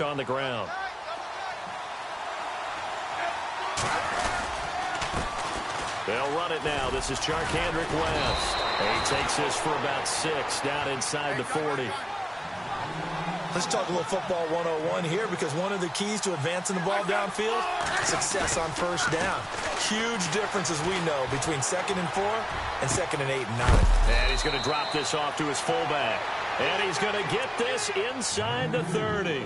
on the ground. They'll run it now. This is Charkandrick West. He takes this for about 6 down inside the 40. Let's talk a little football 101 here, because one of the keys to advancing the ball downfield, success on first down. Huge difference, as we know, between 2nd and 4 and 2nd and 8 and 9. And he's going to drop this off to his fullback. And he's going to get this inside the 30.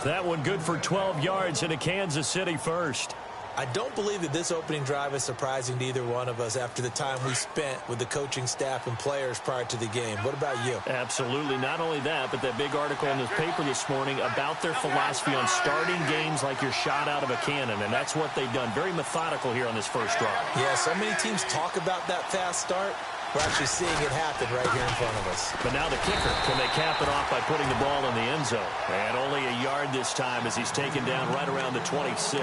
That one good for 12 yards into Kansas City first. I don't believe that this opening drive is surprising to either one of us after the time we spent with the coaching staff and players prior to the game. What about you? Absolutely. Not only that, but that big article in the paper this morning about their philosophy on starting games like you're shot out of a cannon, and that's what they've done. Very methodical here on this first drive. Yeah, so many teams talk about that fast start. We're actually seeing it happen right here in front of us. But now the kicker, can they cap it off by putting the ball in the end zone? And only a yard this time as he's taken down right around the 26.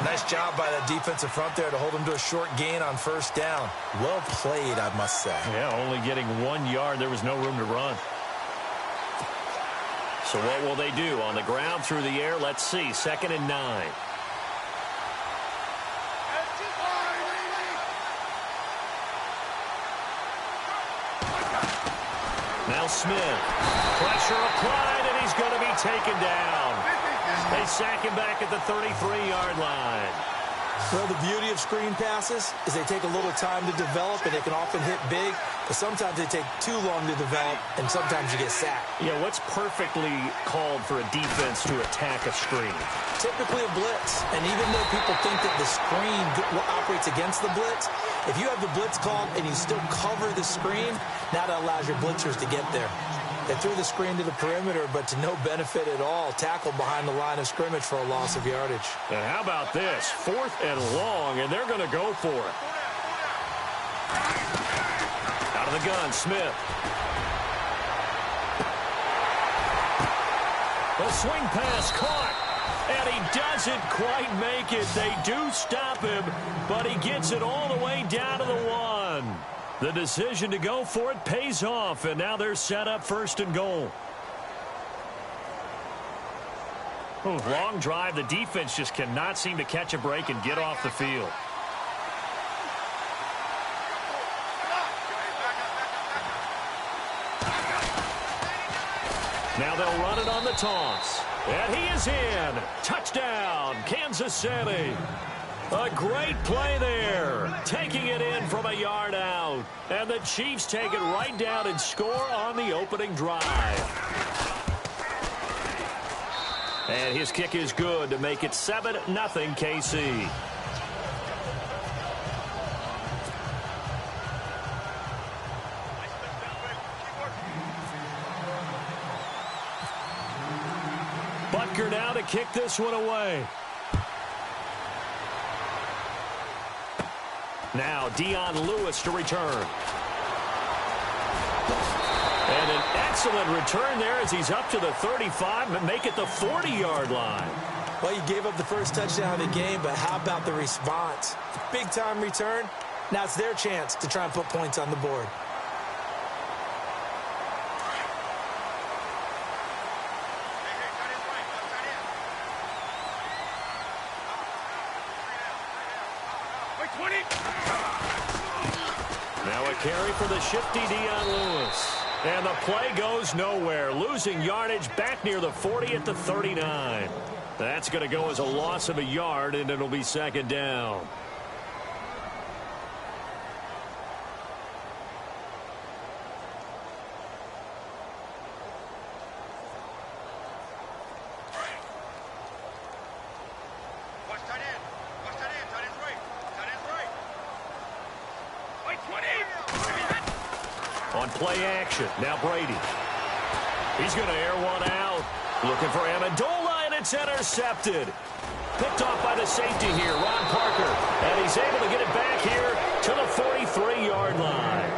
Nice job by that defensive front there to hold him to a short gain on first down. Well played, I must say. Yeah, only getting 1 yard. There was no room to run. So what will they do? On the ground, through the air, let's see. 2nd and 9. Now Smith. Pressure applied, and he's going to be taken down. They sack him back at the 33-yard line. Well, the beauty of screen passes is they take a little time to develop, and they can often hit big, but sometimes they take too long to develop, and sometimes you get sacked. Yeah, what's perfectly called for a defense to attack a screen? Typically a blitz, and even though people think that the screen operates against the blitz, if you have the blitz called and you still cover the screen, now that allows your blitzers to get there. They threw the screen to the perimeter, but to no benefit at all. Tackled behind the line of scrimmage for a loss of yardage. And how about this? 4th and long, and they're going to go for it. Out of the gun, Smith. A swing pass caught, and he doesn't quite make it. They do stop him, but he gets it all the way down to the 1. The decision to go for it pays off, and now they're set up 1st and goal. Long drive. The defense just cannot seem to catch a break and get off the field. Now they'll run it on the toss. And he is in. Touchdown, Kansas City. A great play there. Taking it in from a yard out. And the Chiefs take it right down and score on the opening drive. And his kick is good to make it 7-0 KC. Butker now to kick this one away. Now Dion Lewis to return. And an excellent return there as he's up to the 35 and make it the 40-yard line. Well, you gave up the first touchdown of the game, but how about the response? Big-time return. Now it's their chance to try and put points on the board. Now a carry for the shifty Dion Lewis. And the play goes nowhere. Losing yardage back near the 40 at the 39. That's going to go as a loss of a yard, and it'll be 2nd down. On play action, now Brady. He's going to air one out. Looking for Amendola, and it's intercepted. Picked off by the safety here, Ron Parker. And he's able to get it back here to the 43-yard line.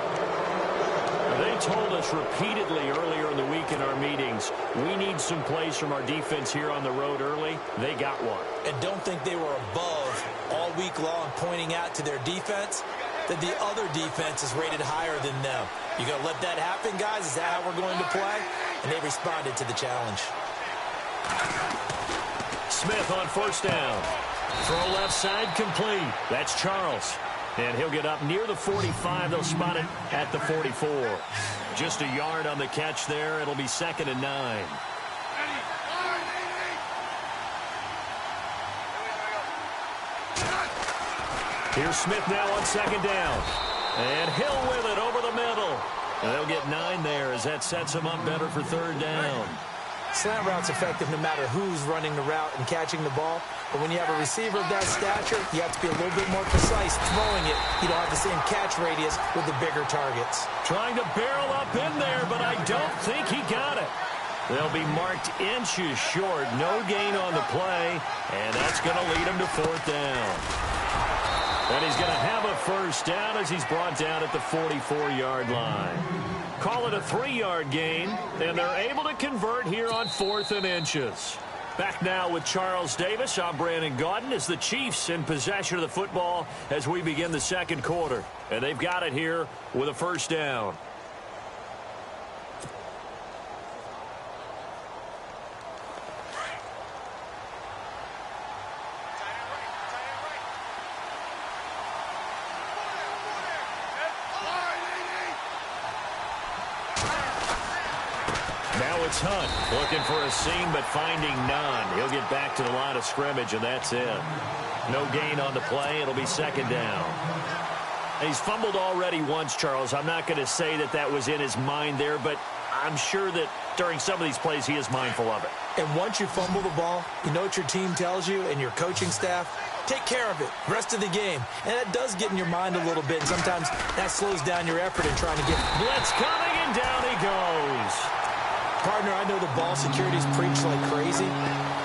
They told us repeatedly earlier in the week in our meetings, we need some plays from our defense here on the road early. They got one. And don't think they were above all week long pointing out to their defense that the other defense is rated higher than them. You going to let that happen, guys? Is that how we're going to play? And they responded to the challenge. Smith on first down. Throw left side complete. That's Charles. And he'll get up near the 45. They'll spot it at the 44. Just a yard on the catch there. It'll be 2nd and 9. Here's Smith now on 2nd down. And Hill with it over the middle. And they'll get 9 there as that sets them up better for 3rd down. Slant route's effective no matter who's running the route and catching the ball. But when you have a receiver of that stature, you have to be a little bit more precise throwing it. You don't have the same catch radius with the bigger targets. Trying to barrel up in there, but I don't think he got it. They'll be marked inches short. No gain on the play, and that's going to lead him to 4th down. And he's going to have a 1st down as he's brought down at the 44-yard line. Call it a 3-yard gain, and they're able to convert here on 4th and inches. Back now with Charles Davis. I'm Brandon Gaudin as the Chiefs in possession of the football as we begin the 2nd quarter. And they've got it here with a 1st down. It's Hunt looking for a seam but finding none. He'll get back to the line of scrimmage, and that's it. No gain on the play. It'll be 2nd down. He's fumbled already once, Charles. I'm not going to say that that was in his mind there, but I'm sure that during some of these plays he is mindful of it. And once you fumble the ball, you know what your team tells you and your coaching staff? Take care of it. Rest of the game. And that does get in your mind a little bit, and sometimes that slows down your effort in trying to get... Blitz coming, and down he goes. Partner, I know the ball security's preached like crazy,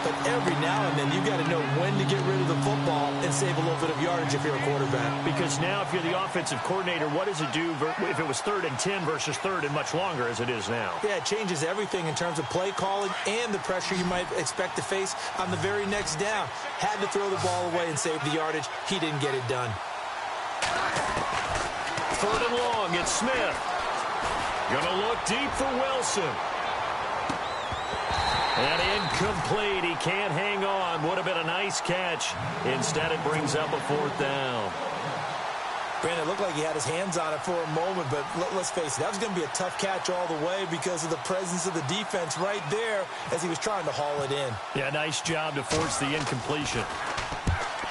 but every now and then you've got to know when to get rid of the football and save a little bit of yardage if you're a quarterback. Because now if you're the offensive coordinator, what does it do if it was 3rd and 10 versus 3rd and much longer as it is now? Yeah, it changes everything in terms of play calling and the pressure you might expect to face on the very next down. Had to throw the ball away and save the yardage. He didn't get it done. 3rd and long, it's Smith. Gonna look deep for Wilson. And incomplete. He can't hang on. Would have been a nice catch. Instead, it brings up a 4th down. Brandon, it looked like he had his hands on it for a moment, but let's face it, that was going to be a tough catch all the way because of the presence of the defense right there as he was trying to haul it in. Yeah, nice job to force the incompletion.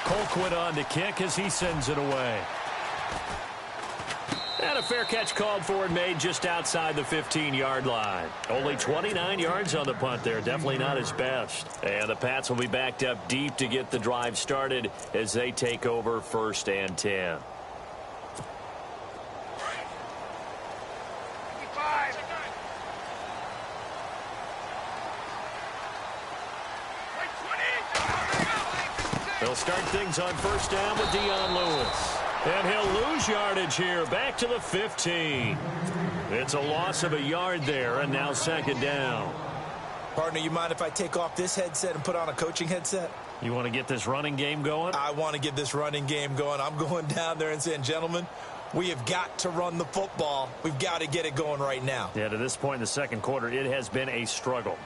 Colquitt on to kick as he sends it away. And a fair catch called for and made just outside the 15-yard line. Only 29 yards on the punt there. Definitely not his best. And the Pats will be backed up deep to get the drive started as they take over 1st and 10. They'll start things on 1st down with Dion Lewis. And he'll lose yardage here, back to the 15. It's a loss of a yard there, and now 2nd down. Partner, you mind if I take off this headset and put on a coaching headset? You want to get this running game going? I want to get this running game going. I'm going down there and saying, gentlemen, we have got to run the football. We've got to get it going right now. Yeah, to this point in the 2nd quarter, it has been a struggle.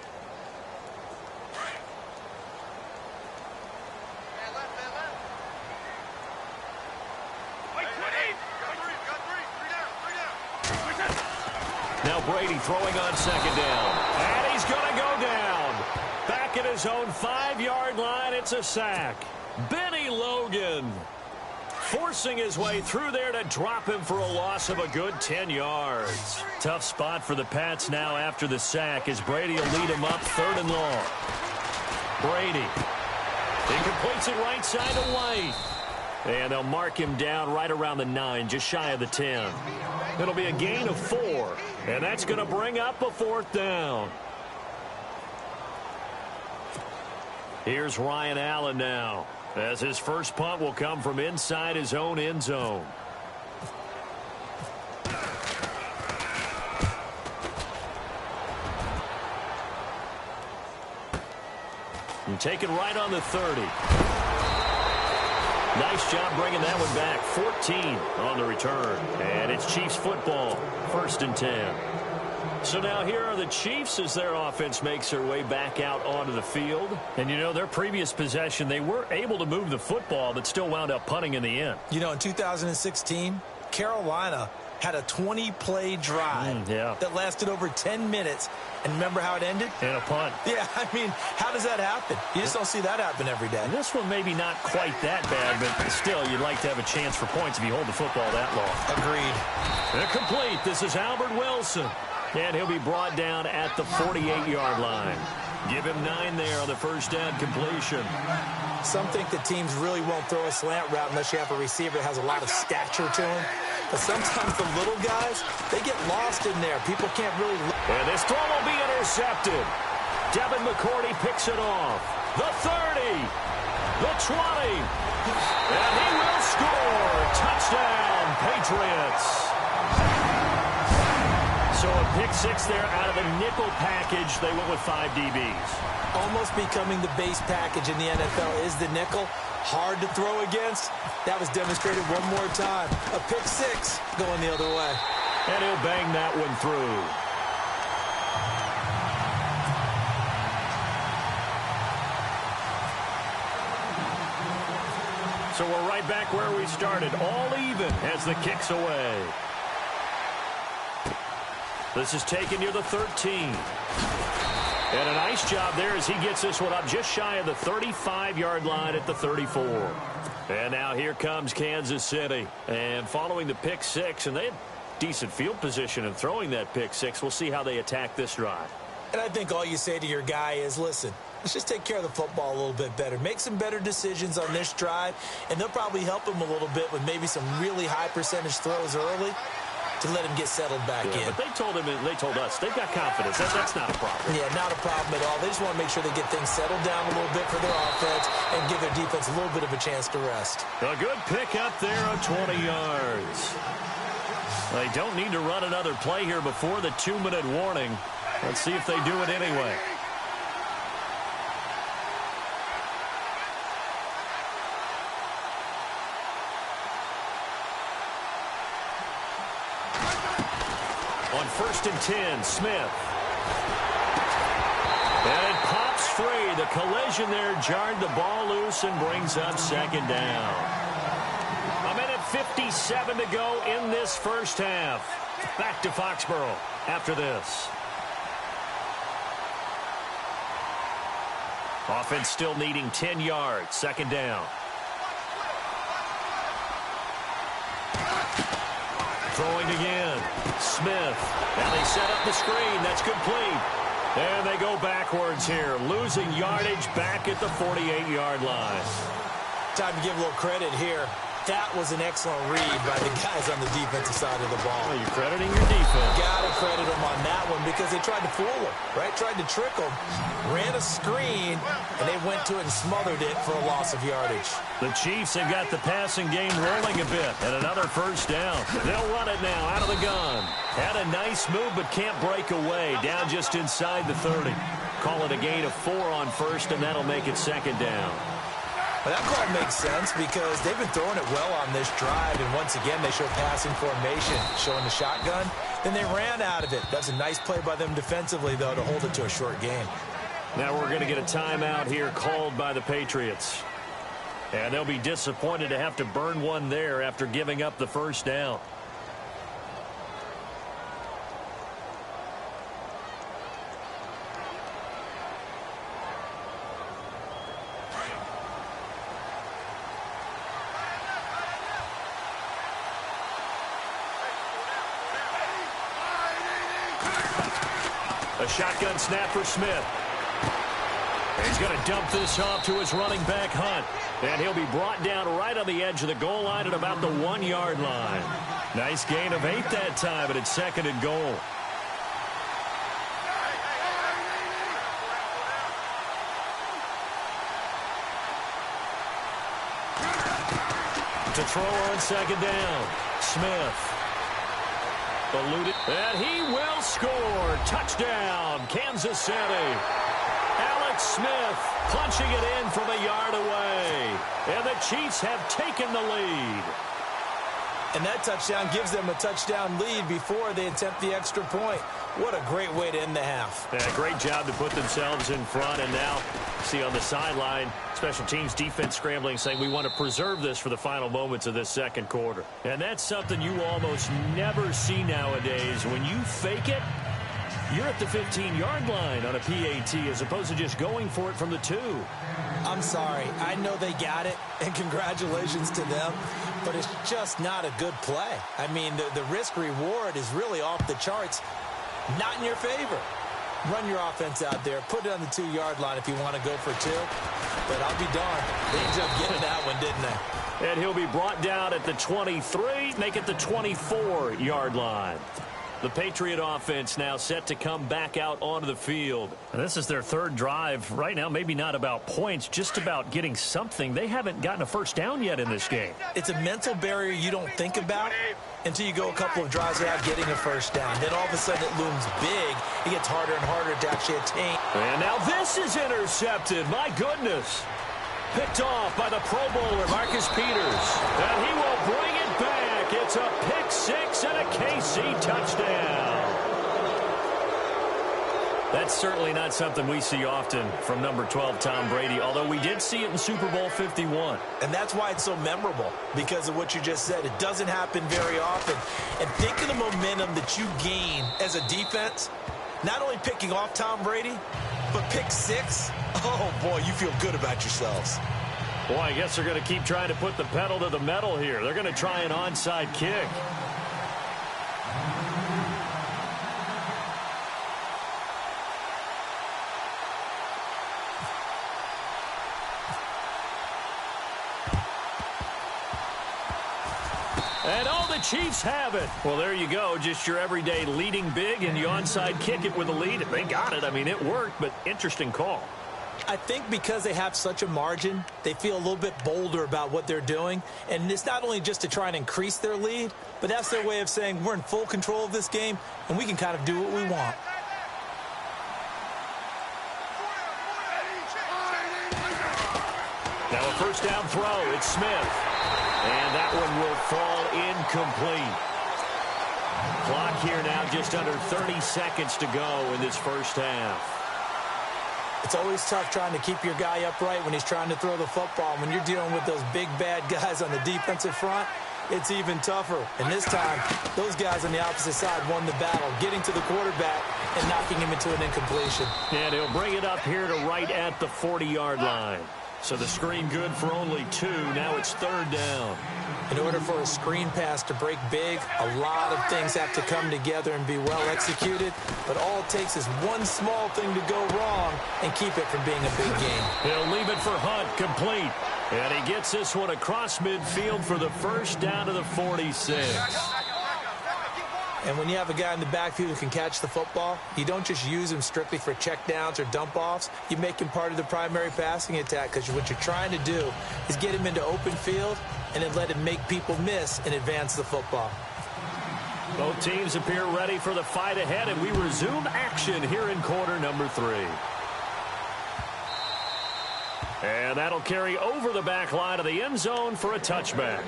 Now Brady throwing on 2nd down. And he's going to go down. Back at his own 5-yard line, it's a sack. Benny Logan forcing his way through there to drop him for a loss of a good 10 yards. Tough spot for the Pats now after the sack as Brady will lead him up 3rd and long. Brady. He completes it right side to White. And they'll mark him down right around the 9, just shy of the 10. It'll be a gain of 4, and that's going to bring up a 4th down. Here's Ryan Allen now, as his first punt will come from inside his own end zone. And taken right on the 30. Nice job bringing that one back. 14 on the return. And it's Chiefs football. 1st and 10. So now here are the Chiefs as their offense makes their way back out onto the field. And, you know, their previous possession, they were able to move the football, but still wound up punting in the end. You know, in 2016, Carolina had a 20-play drive that lasted over 10 minutes. And remember how it ended? And a punt. Yeah, I mean, how does that happen? You just don't see that happen every day. And this one maybe not quite that bad, but still, you'd like to have a chance for points if you hold the football that long. Agreed. Incomplete. This is Albert Wilson. And he'll be brought down at the 48-yard line. Give him 9 there on the first down completion. Some think that teams really won't throw a slant route unless you have a receiver that has a lot of stature to him. But sometimes the little guys, they get lost in there. People can't really look. And this throw will be intercepted. Devin McCourty picks it off. The 30. The 20. And he will score. Touchdown, Patriots. So a pick 6 there out of the nickel package. They went with 5 DBs. Almost becoming the base package in the NFL is the nickel. Hard to throw against. That was demonstrated one more time. A pick 6 going the other way. And he'll bang that one through. So we're right back where we started. All even as the kick's away. This is taken near the 13. And a nice job there as he gets this one up just shy of the 35-yard line at the 34. And now here comes Kansas City. And following the pick 6, and they had decent field position in throwing that pick 6. We'll see how they attack this drive. And I think all you say to your guy is, listen, let's just take care of the football a little bit better. Make some better decisions on this drive, and they'll probably help him a little bit with maybe some really high percentage throws early to let him get settled back in. But they told him, and they told us, they've got confidence. That's not a problem. Yeah, not a problem at all. They just want to make sure they get things settled down a little bit for their offense and give their defense a little bit of a chance to rest. A good pick up there of 20 yards. They don't need to run another play here before the 2-minute warning. Let's see if they do it anyway. On 1st and 10, Smith. And it pops free. The collision there jarred the ball loose and brings up 2nd down. 1:57 to go in this first half. Back to Foxborough after this. Offense still needing 10 yards. 2nd down. Throwing again. Smith. And they set up the screen. That's complete. And they go backwards here. Losing yardage back at the 48-yard line. Time to give a little credit here. That was an excellent read by the guys on the defensive side of the ball. Well, you're crediting your defense. Got to credit them on that one because they tried to fool them, right? Tried to trick them, ran a screen, and they went to it and smothered it for a loss of yardage. The Chiefs have got the passing game rolling a bit, and another first down. They'll run it now out of the gun. Had a nice move, but can't break away. Down just inside the 30. Call it a gain of 4 on 1st, and that'll make it 2nd down. Well, that call makes sense because they've been throwing it well on this drive, and once again, they show passing formation, showing the shotgun. Then they ran out of it. That's a nice play by them defensively, though, to hold it to a short game. Now we're going to get a timeout here called by the Patriots. And they'll be disappointed to have to burn one there after giving up the first down. A shotgun snap for Smith. He's going to dump this off to his running back, Hunt. And he'll be brought down right on the edge of the goal line at about the 1-yard line. Nice gain of 8 that time, but it's 2nd and goal. To throw on 2nd down. Smith. Eluded. And he will score. Touchdown, Kansas City. Alex Smith punching it in from a yard away. And the Chiefs have taken the lead. And that touchdown gives them a touchdown lead before they attempt the extra point. What a great way to end the half. Yeah, great job to put themselves in front. And now, see on the sideline, special teams defense scrambling, saying we want to preserve this for the final moments of this second quarter. And that's something you almost never see nowadays. When you fake it, you're at the 15-yard line on a PAT as opposed to just going for it from the 2. I'm sorry. I know they got it, and congratulations to them, but it's just not a good play. I mean, the risk-reward is really off the charts, not in your favor. Run your offense out there. Put it on the 2-yard line if you want to go for 2. But I'll be darned. They ended up getting that one, didn't they? And he'll be brought down at the 23, make it the 24-yard line. The Patriot offense now set to come back out onto the field. And this is their third drive. Right now, maybe not about points, just about getting something. They haven't gotten a first down yet in this game. It's a mental barrier you don't think about until you go a couple of drives without getting a first down. Then all of a sudden it looms big. It gets harder and harder to actually attain. And now this is intercepted. My goodness. Picked off by the Pro Bowler, Marcus Peters. And he will bring it back. It's a pick 6 and a KC touchdown. That's certainly not something we see often from number 12, Tom Brady, although we did see it in Super Bowl 51. And that's why it's so memorable, because of what you just said. It doesn't happen very often. And think of the momentum that you gain as a defense, not only picking off Tom Brady, but pick 6. Oh, boy, you feel good about yourselves. Boy, I guess they're going to keep trying to put the pedal to the metal here. They're going to try an onside kick. And oh, the Chiefs have it. Well, there you go. Just your everyday leading big, and you onside kick it with a lead. They got it. I mean, it worked, but interesting call. I think because they have such a margin, they feel a little bit bolder about what they're doing. And it's not only just to try and increase their lead, but that's their way of saying we're in full control of this game, and we can kind of do what we want. Now a first down throw. It's Smith. And that one will fall incomplete. Clock here now just under 30 seconds to go in this first half. It's always tough trying to keep your guy upright when he's trying to throw the football. When you're dealing with those big, bad guys on the defensive front, it's even tougher. And this time, those guys on the opposite side won the battle, getting to the quarterback and knocking him into an incompletion. And he'll bring it up here to right at the 40-yard line. So the screen good for only 2. Now it's third down. In order for a screen pass to break big, a lot of things have to come together and be well executed. But all it takes is one small thing to go wrong and keep it from being a big game. He'll leave it for Hunt, complete. And he gets this one across midfield for the first down to the 46. And when you have a guy in the backfield who can catch the football, you don't just use him strictly for checkdowns or dump-offs. You make him part of the primary passing attack, because what you're trying to do is get him into open field and then let him make people miss and advance the football. Both teams appear ready for the fight ahead, and we resume action here in quarter number 3. And that'll carry over the back line of the end zone for a touchback.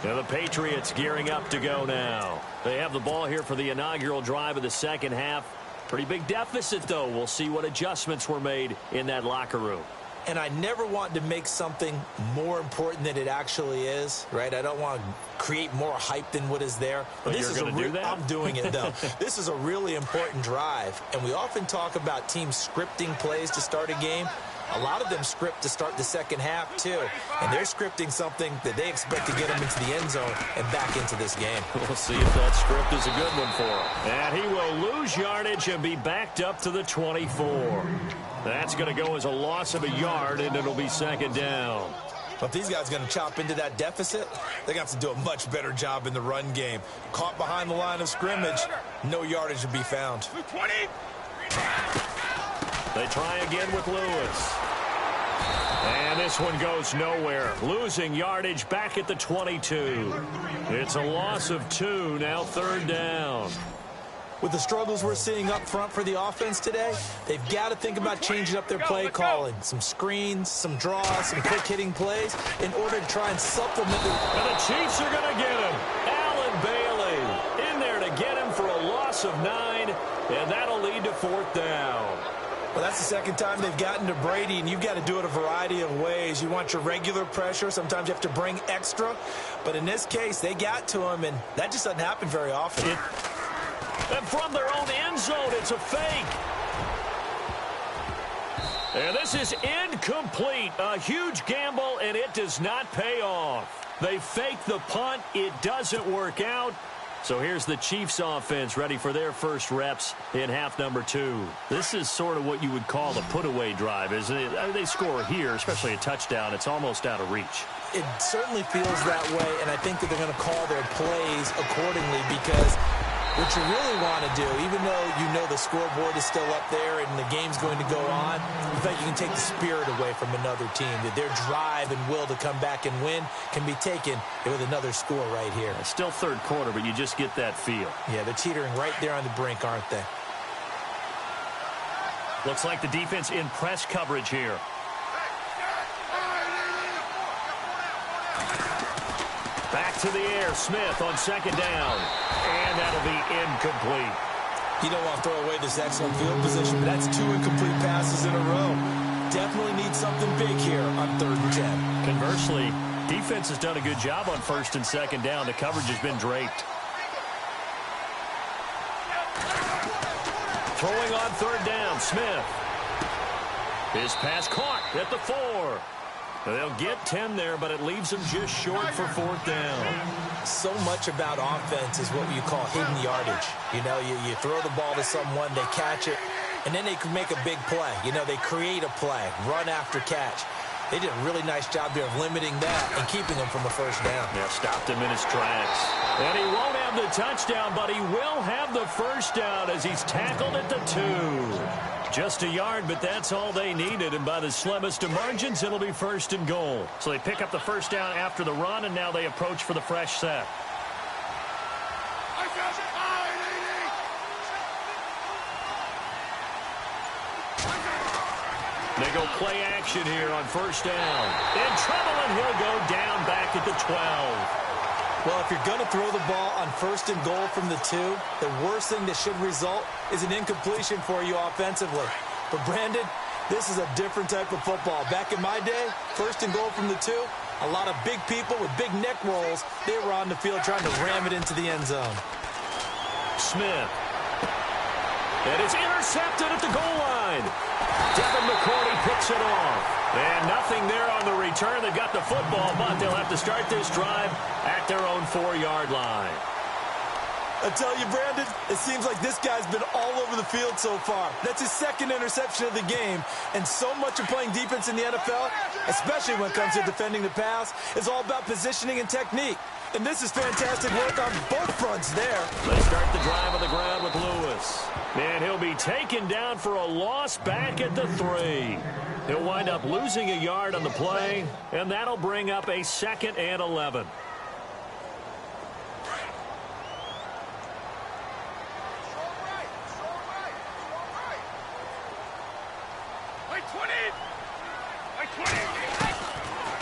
Now the Patriots gearing up to go now. They have the ball here for the inaugural drive of the second half. Pretty big deficit, though. We'll see what adjustments were made in that locker room. And I never want to make something more important than it actually is, right? I don't want to create more hype than what is there. But this is do that? I'm doing it, though. This is a really important drive. And we often talk about teams scripting plays to start a game. A lot of them script to start the second half, too. And they're scripting something that they expect to get them into the end zone and back into this game. We'll see if that script is a good one for him. And he will lose yardage and be backed up to the 24. That's going to go as a loss of a yard, and it'll be second down. But if these guys are going to chop into that deficit, they're going to have to do a much better job in the run game. Caught behind the line of scrimmage, no yardage to be found. 20. They try again with Lewis. And this one goes nowhere. Losing yardage back at the 22. It's a loss of 2, now third down. With the struggles we're seeing up front for the offense today, they've got to think about changing up their play calling. Some screens, some draws, some quick-hitting plays in order to try and supplement the... And the Chiefs are going to get him. loss of 9, and that'll lead to 4th down. Well, that's the second time they've gotten to Brady, and you've got to do it a variety of ways. You want your regular pressure. Sometimes you have to bring extra. But in this case, they got to him, and that just doesn't happen very often. And from their own end zone, it's a fake. And this is incomplete. A huge gamble, and it does not pay off. They fake the punt. It doesn't work out. So here's the Chiefs offense ready for their first reps in half number 2. This is sort of what you would call a put-away drive, isn't it? I mean, they score here, especially a touchdown. It's almost out of reach. It certainly feels that way, and I think that they're going to call their plays accordingly because what you really want to do, even though you know the scoreboard is still up there and the game's going to go on, you think you can take the spirit away from another team, that their drive and will to come back and win can be taken with another score right here. It's still third quarter, but you just get that feel. Yeah, they're teetering right there on the brink, aren't they? Looks like the defense in press coverage here. Back to the air, Smith on second down. And that'll be incomplete. You don't want to throw away this excellent field position, but that's 2 incomplete passes in a row. Definitely need something big here on 3rd and 10. Conversely, defense has done a good job on 1st and 2nd down. The coverage has been draped. Throwing on 3rd down, Smith. His pass caught at the 4. They'll get 10 there, but it leaves them just short for 4th down. So much about offense is what you call hidden yardage. You know, you throw the ball to someone, they catch it, and then they can make a big play. You know, they create a play, run after catch. They did a really nice job there of limiting that and keeping him from a 1st down. Yeah, stopped him in his tracks. And he won't have the touchdown, but he will have the 1st down as he's tackled at the 2. Just a yard, but that's all they needed, and by the slimmest of margins, it'll be 1st and goal. So they pick up the 1st down after the run, and now they approach for the fresh set. They go play action here on 1st down. In trouble, and he'll go down back at the 12. Well, if you're going to throw the ball on 1st and goal from the 2, the worst thing that should result is an incompletion for you offensively. But, Brandon, this is a different type of football. Back in my day, 1st and goal from the 2, a lot of big people with big neck rolls, they were on the field trying to ram it into the end zone. Smith. And it's intercepted at the goal line. Devin McCourty picks it off. And nothing there on the return. They've got the football, but they'll have to start this drive at their own 4-yard line. I tell you, Brandon, it seems like this guy's been all over the field so far. That's his 2nd interception of the game. And so much of playing defense in the NFL, especially when it comes to defending the pass, is all about positioning and technique. And this is fantastic work on both fronts there. They start the drive on the ground with Lewis. And he'll be taken down for a loss back at the 3. He'll wind up losing a yard on the play, and that'll bring up a 2nd and 11.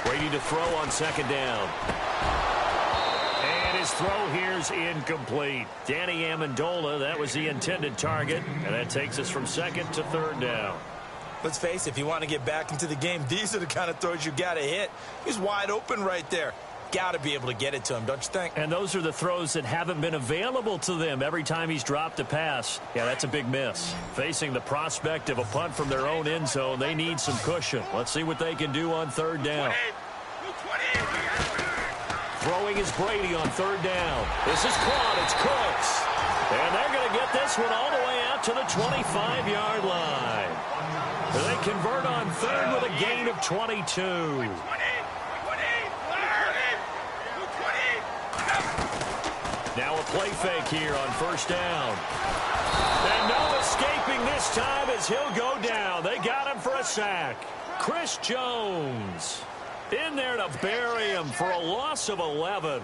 Brady to throw on 2nd down. And his throw here's incomplete. Danny Amendola, that was the intended target, and that takes us from 2nd to 3rd down. Let's face it, if you want to get back into the game, these are the kind of throws you got to hit. He's wide open right there. Got to be able to get it to him, don't you think? And those are the throws that haven't been available to them every time he's dropped a pass. Yeah, that's a big miss. Facing the prospect of a punt from their own end zone, they need some cushion. Let's see what they can do on 3rd down. Throwing is Brady on 3rd down. This is caught. It's Cooks. And they're going to get this one all the way out to the 25-yard line. They convert on 3rd with a gain of 22. Now a play fake here on 1st down. And no escaping this time as he'll go down. They got him for a sack. Chris Jones in there to bury him for a loss of 11.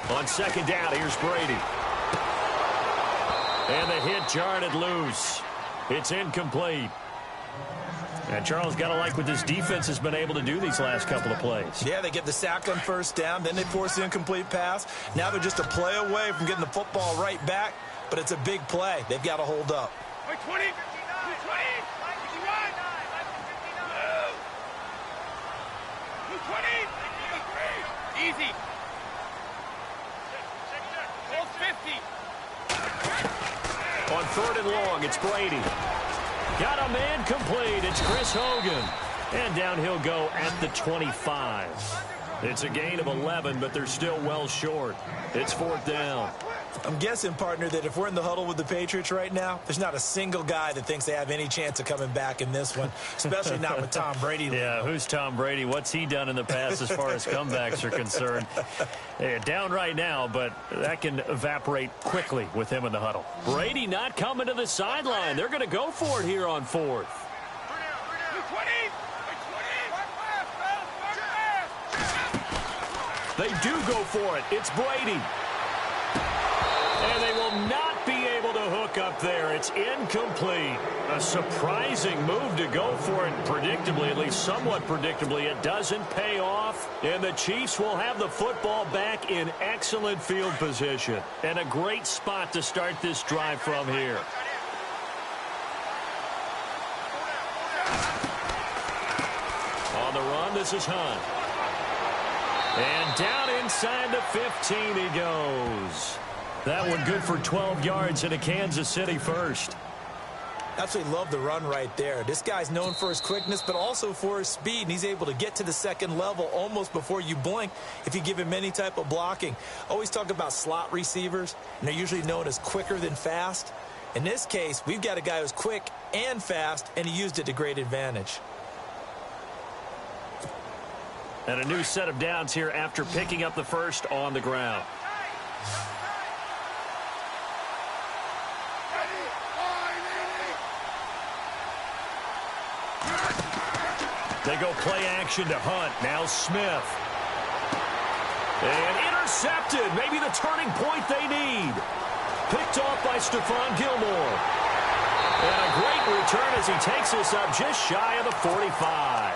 On second down, here's Brady. And the hit jarred it loose. It's incomplete. And Charles, got to like what this defense has been able to do these last couple of plays. Yeah, they get the sack on first down, then they force the incomplete pass. Now they're just a play away from getting the football right back, but it's a big play. They've got to hold up. 20. Easy. Hold 50. On third and long, it's Brady. Got a man complete. It's Chris Hogan. And down he'll go at the 25. It's a gain of 11, but they're still well short. It's fourth down. I'm guessing, partner, that if we're in the huddle with the Patriots right now, there's not a single guy that thinks they have any chance of coming back in this one, especially not with Tom Brady. Yeah, who's Tom Brady? What's he done in the past as far as comebacks are concerned? They're down right now, but that can evaporate quickly with him in the huddle. Brady not coming to the sideline. They're going to go for it here on fourth. They do go for it. It's Brady. And they will not be able to hook up there. It's incomplete. A surprising move to go for it. Predictably, at least somewhat predictably, it doesn't pay off. And the Chiefs will have the football back in excellent field position. And a great spot to start this drive from here. On the run, this is Hunt. And down inside the 15 he goes. That one good for 12 yards in a Kansas City first. Absolutely love the run right there. This guy's known for his quickness, but also for his speed, and he's able to get to the second level almost before you blink if you give him any type of blocking. Always talk about slot receivers, and they're usually known as quicker than fast. In this case, we've got a guy who's quick and fast, and he used it to great advantage. And a new set of downs here after picking up the first on the ground. They go play action to Hunt. Now Smith. And intercepted. Maybe the turning point they need. Picked off by Stephon Gilmore. And a great return as he takes us up just shy of the 45.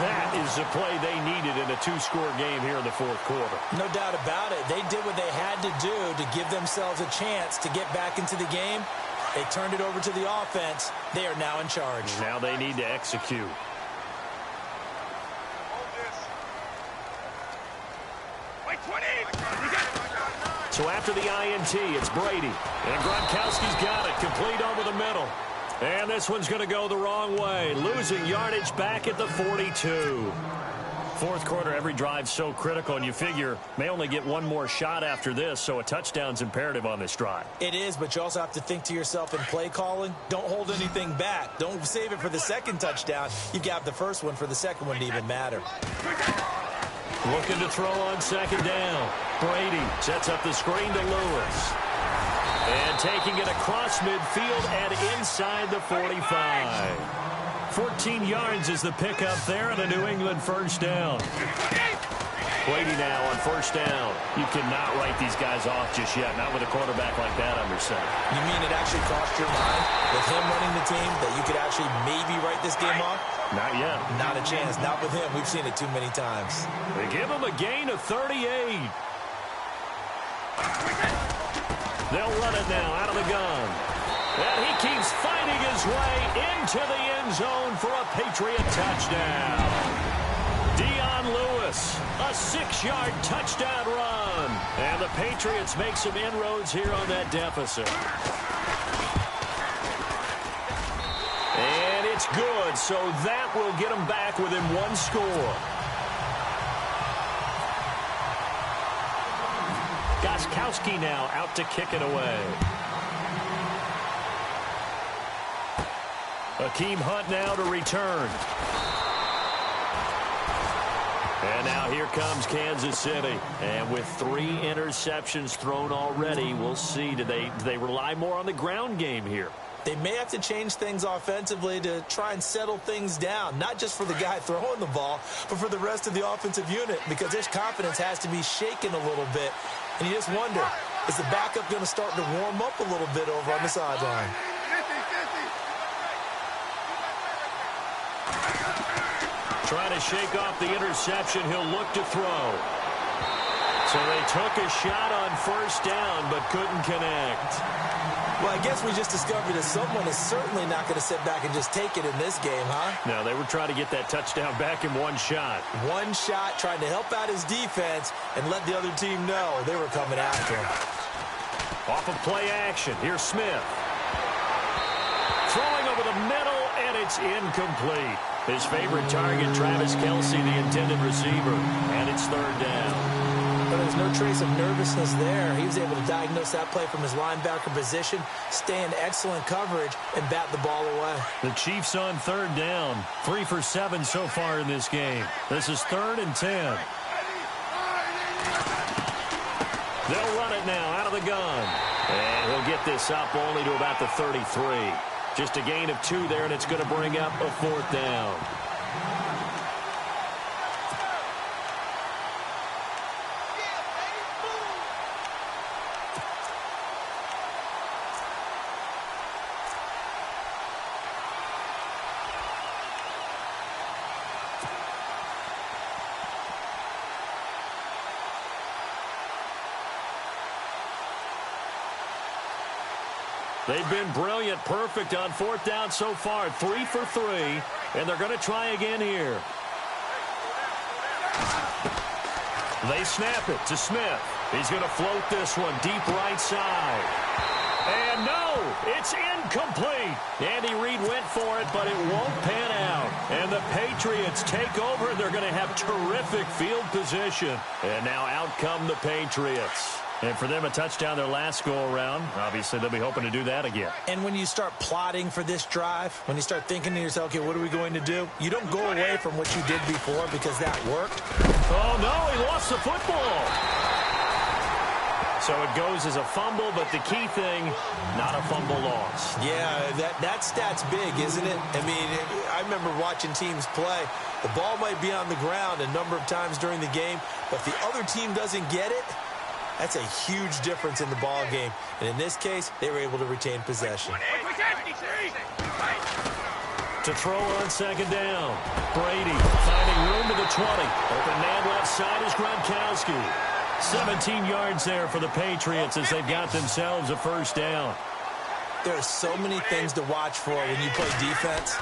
That is the play they needed in a two-score game here in the fourth quarter. No doubt about it. They did what they had to do to give themselves a chance to get back into the game. They turned it over to the offense. They are now in charge. Now they need to execute. So after the INT, it's Brady. And Gronkowski's got it. Complete over the middle. And this one's going to go the wrong way. Losing yardage back at the 42. Fourth quarter, every drive's so critical, and you figure may only get one more shot after this, so a touchdown's imperative on this drive. It is, but you also have to think to yourself in play calling, don't hold anything back. Don't save it for the second touchdown. You've got the first one for the second one to even matter. Looking to throw on second down. Brady sets up the screen to Lewis. And taking it across midfield and inside the 45. 14 yards is the pickup there and a New England first down. Brady now on first down. You cannot write these guys off just yet, not with a quarterback like that under center. You mean it actually crossed your mind with him running the team that you could actually maybe write this game off? Not yet. Not a chance. Not with him. We've seen it too many times. They give him a gain of 38. They'll run it now out of the gun. And he keeps fighting his way into the end zone for a Patriot touchdown. Dion Lewis, a 6-yard touchdown run. And the Patriots make some inroads here on that deficit. And it's good, so that will get them back within one score. Gostkowski now out to kick it away. Akeem Hunt now to return. And now here comes Kansas City. And with 3 interceptions thrown already, we'll see. Do they rely more on the ground game here? They may have to change things offensively to try and settle things down, not just for the guy throwing the ball, but for the rest of the offensive unit, because their confidence has to be shaken a little bit. And you just wonder, is the backup going to start to warm up a little bit over on the sideline? Trying to shake off the interception. He'll look to throw. So they took a shot on first down, but couldn't connect. Well, I guess we just discovered that someone is certainly not going to sit back and just take it in this game, huh? No, they were trying to get that touchdown back in one shot. One shot, trying to help out his defense and let the other team know they were coming after him. Off of play action, here's Smith. Throwing over the middle, and it's incomplete. His favorite target, Travis Kelce, the intended receiver, and it's third down. But there's no trace of nervousness there. He was able to diagnose that play from his linebacker position, stay in excellent coverage, and bat the ball away. The Chiefs on third down. 3 for 7 so far in this game. This is 3rd and 10. They'll run it now out of the gun. And he'll get this up only to about the 33. Just a gain of 2 there, and it's going to bring up a 4th down. They've been brilliant, perfect on 4th down so far. 3 for 3, and they're going to try again here. They snap it to Smith. He's going to float this one deep right side. And no, it's incomplete. Andy Reid went for it, but it won't pan out. And the Patriots take over. They're going to have terrific field position. And now out come the Patriots. And for them, a touchdown their last go-around. Obviously, they'll be hoping to do that again. And when you start plotting for this drive, when you start thinking to yourself, okay, what are we going to do? You don't go away from what you did before because that worked. Oh, no, he lost the football. So it goes as a fumble, but the key thing, not a fumble loss. Yeah, that stat's big, isn't it? I mean, I remember watching teams play. The ball might be on the ground a number of times during the game, but if the other team doesn't get it, that's a huge difference in the ball game. And in this case, they were able to retain possession. To throw on second down. Brady finding room to the 20. Open man left side is Gronkowski. 17 yards there for the Patriots as they've got themselves a first down. There are so many things to watch for when you play defense.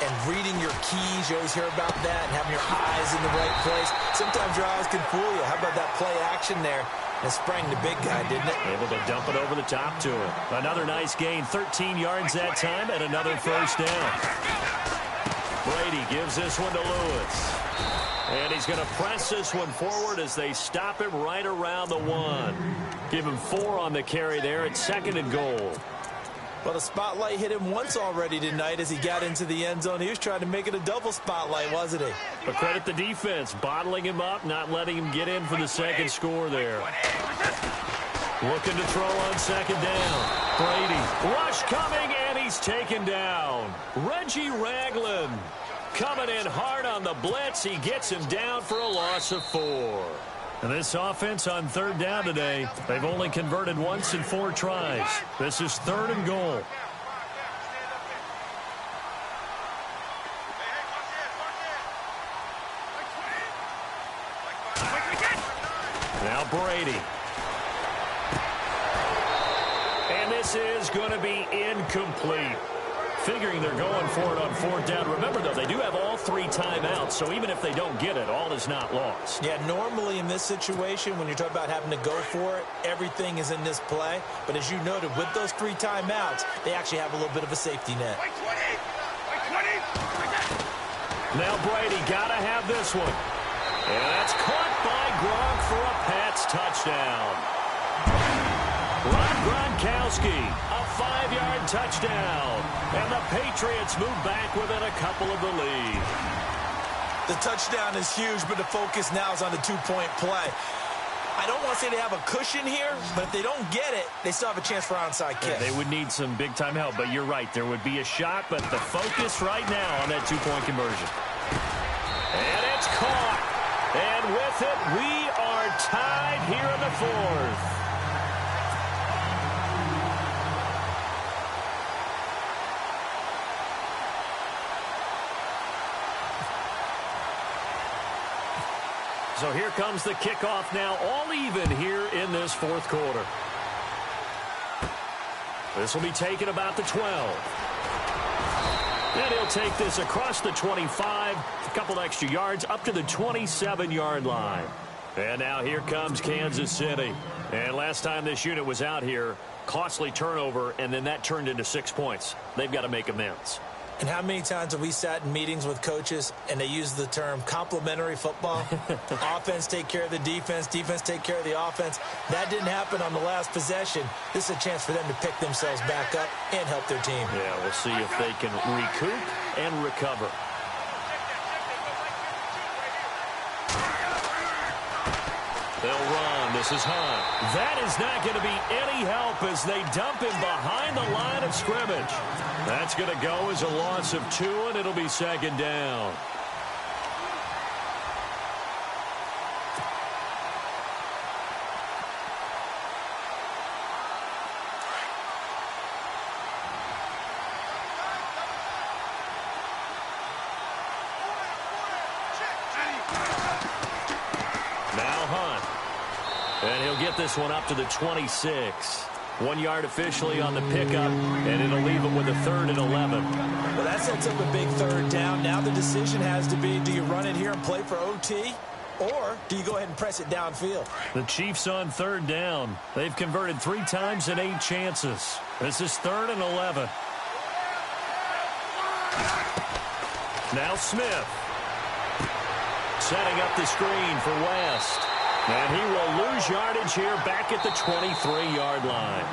And reading your keys, you always hear about that, and having your eyes in the right place. Sometimes your eyes can fool you. How about that play action there? And sprang the big guy, didn't it? Able to dump it over the top to him. Another nice gain, 13 yards that time, and another first down. Brady gives this one to Lewis. And he's going to press this one forward as they stop him right around the 1. Give him 4 on the carry there at 2nd and goal. Well, the spotlight hit him once already tonight as he got into the end zone. He was trying to make it a double spotlight, wasn't he? But credit the defense, bottling him up, not letting him get in for the second score there. Looking to throw on second down. Brady, rush coming, and he's taken down. Reggie Ragland coming in hard on the blitz. He gets him down for a loss of 4. And this offense on third down today, they've only converted once in 4 tries. This is 3rd and goal. Now Brady. And this is going to be incomplete. Figuring they're going for it on 4th down. Remember, though, they do have all 3 timeouts, so even if they don't get it, all is not lost. Yeah, normally in this situation, when you're talking about having to go for it, everything is in this play. But as you noted, with those 3 timeouts, they actually have a little bit of a safety net. Now Brady got to have this one. And that's caught by Gronk for a Pats touchdown. Rob Gronkowski, a 5-yard touchdown. And the Patriots move back within a couple of the lead. The touchdown is huge, but the focus now is on the 2-point play. I I don't want to say they have a cushion here, but if they don't get it, they still have a chance for onside kick. They would need some big-time help, but you're right. There would be a shot, but the focus right now on that two-point conversion. And it's caught. And with it, we are tied here in the fourth. So here comes the kickoff now, all even here in this fourth quarter. This will be taken about the 12. And he'll take this across the 25, a couple extra yards, up to the 27-yard line. And now here comes Kansas City. And last time this unit was out here, costly turnover, and then that turned into 6 points. They've got to make amends. And how many times have we sat in meetings with coaches and they use the term complementary football? Offense take care of the defense, defense take care of the offense. That didn't happen on the last possession. This is a chance for them to pick themselves back up and help their team. Yeah, we'll see if they can recoup and recover. They'll run. This is Hunt. That is not going to be any help as they dump him behind the line of scrimmage. That's going to go as a loss of 2, and it'll be second down. And he'll get this one up to the 26. 1 yard officially on the pickup, and it'll leave it with a 3rd and 11. Well, that sets up a big third down. Now the decision has to be, do you run it here and play for OT, or do you go ahead and press it downfield? The Chiefs on 3rd down. They've converted 3 times in 8 chances. This is 3rd and 11. Now Smith. Setting up the screen for West. And he will lose yardage here back at the 23-yard line.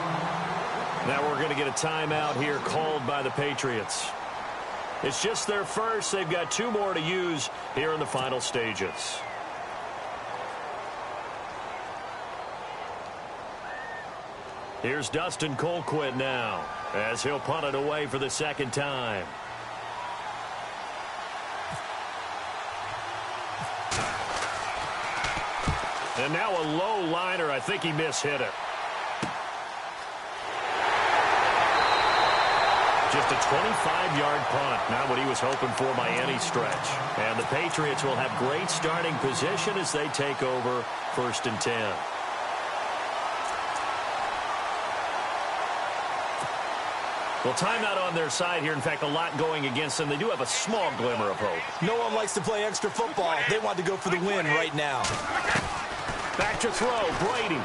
Now we're going to get a timeout here called by the Patriots. It's just their first. They've got 2 more to use here in the final stages. Here's Dustin Colquitt now as he'll punt it away for the second time. And now a low liner. I think he mishit it. Just a 25-yard punt. Not what he was hoping for by any stretch. And the Patriots will have great starting position as they take over 1st and 10. Well, timeout on their side here. In fact, a lot going against them. They do have a small glimmer of hope. No one likes to play extra football. They want to go for the win right now. Back to throw, Brady.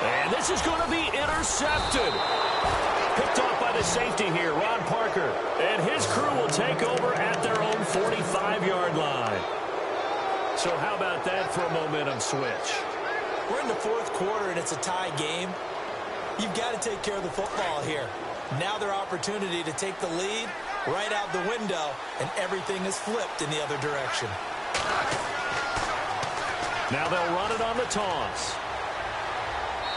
And this is going to be intercepted. Picked off by the safety here, Ron Parker. And his crew will take over at their own 45-yard line. So how about that for a momentum switch? We're in the 4th quarter, and it's a tie game. You've got to take care of the football here. Now their opportunity to take the lead right out the window, and everything is flipped in the other direction. Now they'll run it on the toss.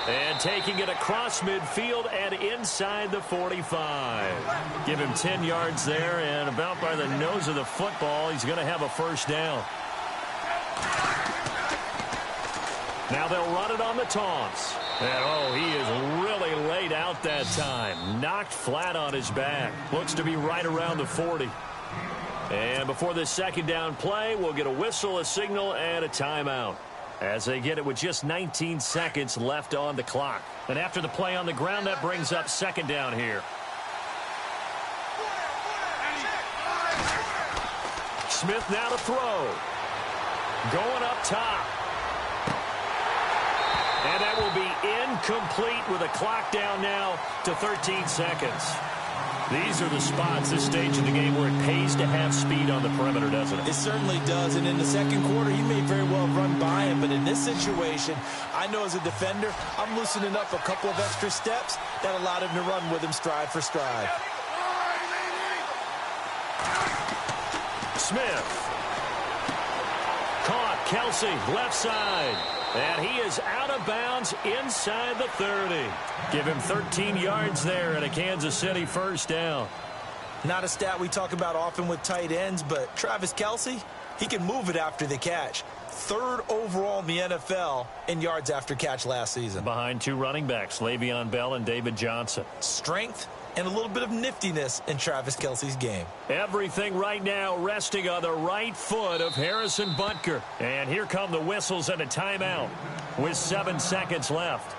And taking it across midfield and inside the 45. Give him 10 yards there, and about by the nose of the football, he's going to have a first down. Now they'll run it on the toss. And, oh, he is really laid out that time. Knocked flat on his back. Looks to be right around the 40. And before this second down play, we'll get a whistle, a signal, and a timeout as they get it with just 19 seconds left on the clock. And after the play on the ground, that brings up second down here. Smith now to throw. Going up top. And that will be incomplete with a clock down now to 13 seconds. These are the spots, this stage of the game, where it pays to have speed on the perimeter, doesn't it? It certainly does, and in the second quarter, he may very well run by him, but in this situation, I know as a defender, I'm loosening up a couple of extra steps that allowed him to run with him stride for stride. Smith. Caught, Kelsey, left side. And he is out of bounds inside the 30. Give him 13 yards there and a Kansas City first down. Not a stat we talk about often with tight ends, but Travis Kelsey, he can move it after the catch. Third overall in the NFL in yards after catch last season. Behind two running backs, Le'Veon Bell and David Johnson. Strength and a little bit of niftiness in Travis Kelsey's game. Everything right now resting on the right foot of Harrison Butker. And here come the whistles and a timeout with 7 seconds left.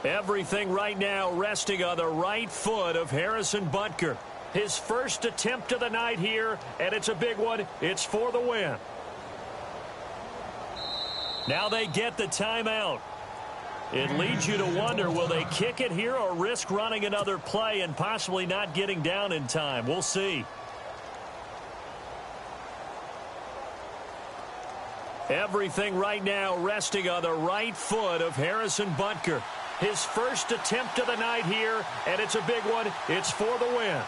Everything right now resting on the right foot of Harrison Butker. His first attempt of the night here, and it's a big one. It's for the win. Now they get the timeout. It leads you to wonder, will they kick it here or risk running another play and possibly not getting down in time? We'll see. Everything right now resting on the right foot of Harrison Butker. His first attempt of the night here, and it's a big one. It's for the win.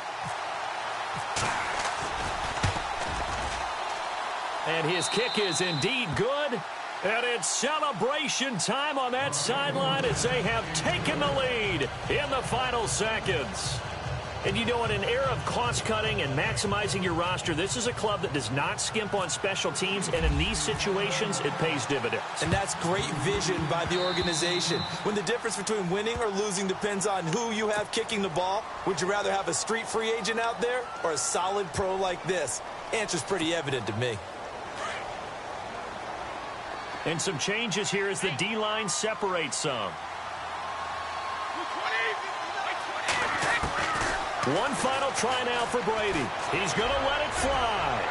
And his kick is indeed good. And it's celebration time on that sideline as they have taken the lead in the final seconds. And you know, in an era of cost-cutting and maximizing your roster, this is a club that does not skimp on special teams, and in these situations, it pays dividends. And that's great vision by the organization. When the difference between winning or losing depends on who you have kicking the ball, would you rather have a street free agent out there or a solid pro like this? Answer's pretty evident to me. And some changes here as the D-line separates some. One final try now for Brady. He's going to let it fly.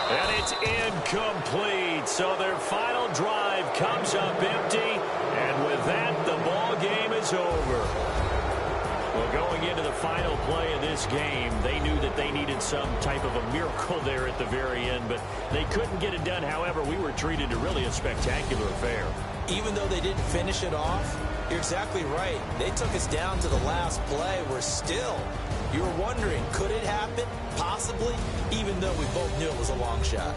And it's incomplete. So their final drive comes up empty. And with that, the ball game is over. Well, going into the final play of this game, they knew that they needed some type of a miracle there at the very end, but they couldn't get it done. However, we were treated to really a spectacular affair. Even though they didn't finish it off, you're exactly right. They took us down to the last play. We're still, you were wondering, could it happen? Possibly, even though we both knew it was a long shot.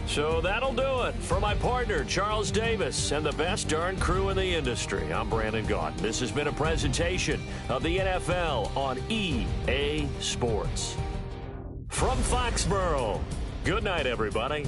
So that'll do it for my partner, Charles Davis, and the best darn crew in the industry. I'm Brandon Gaudin. This has been a presentation of the NFL on EA Sports. From Foxborough, good night, everybody.